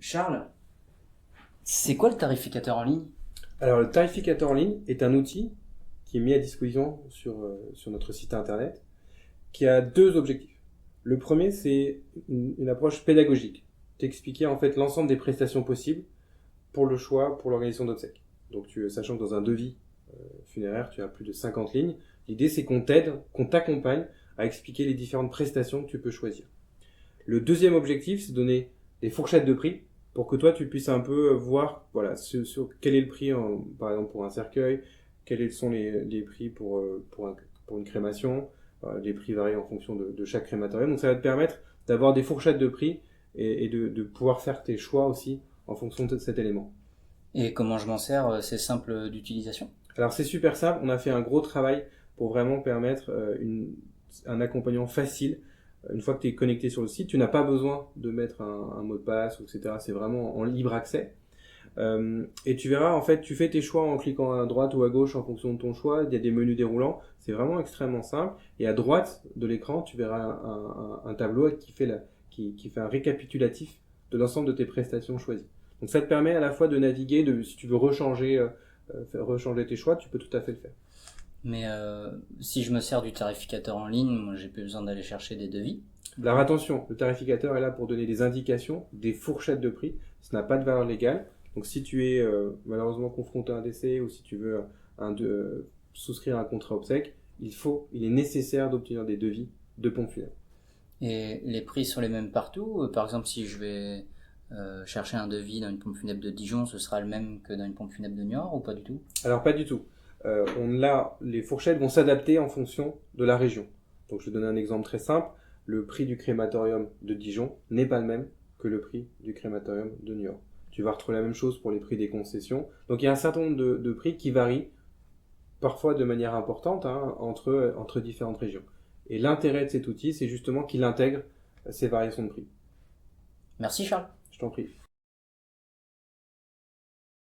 Charles, c'est quoi le tarificateur en ligne? Alors, le tarificateur en ligne est un outil qui est mis à disposition sur notre site internet, qui a deux objectifs. Le premier, c'est une approche pédagogique. T'expliquer en fait l'ensemble des prestations possibles pour le choix, pour l'organisation d'obsèques. Donc, sachant que dans un devis funéraire, tu as plus de 50 lignes, l'idée c'est qu'on t'aide, qu'on t'accompagne à expliquer les différentes prestations que tu peux choisir. Le deuxième objectif, c'est de donner des fourchettes de prix pour que toi tu puisses un peu voir voilà, sur quel est le prix par exemple pour un cercueil, quels sont les prix pour une crémation, les prix varient en fonction de chaque crématorium. Donc ça va te permettre d'avoir des fourchettes de prix et de pouvoir faire tes choix aussi en fonction de cet élément. Et comment je m'en sers? C'est simple d'utilisation? Alors c'est super simple, on a fait un gros travail pour vraiment permettre un accompagnement facile. Une fois que tu es connecté sur le site, tu n'as pas besoin de mettre un mot de passe, etc. C'est vraiment en libre accès. Et tu verras, en fait, tu fais tes choix en cliquant à droite ou à gauche en fonction de ton choix. Il y a des menus déroulants. C'est vraiment extrêmement simple. Et à droite de l'écran, tu verras un tableau qui fait un récapitulatif de l'ensemble de tes prestations choisies. Donc ça te permet à la fois de naviguer, si tu veux rechanger tes choix, tu peux tout à fait le faire. Mais si je me sers du tarificateur en ligne, moi j'ai plus besoin d'aller chercher des devis. Alors attention, le tarificateur est là pour donner des indications, des fourchettes de prix. Ça n'a pas de valeur légale. Donc si tu es malheureusement confronté à un décès ou si tu veux souscrire un contrat obsèque, il est nécessaire d'obtenir des devis de pompes funèbres. Et les prix sont les mêmes partout? Par exemple, si je vais chercher un devis dans une pompe funèbre de Dijon, ce sera le même que dans une pompe funèbre de Niort ou pas du tout? Alors pas du tout. Les fourchettes vont s'adapter en fonction de la région. Donc je vais donner un exemple très simple. Le prix du crématorium de Dijon n'est pas le même que le prix du crématorium de Niort. Tu vas retrouver la même chose pour les prix des concessions. Donc il y a un certain nombre de prix qui varient, parfois de manière importante, entre différentes régions. Et l'intérêt de cet outil, c'est justement qu'il intègre ces variations de prix. Merci Charles. Je t'en prie.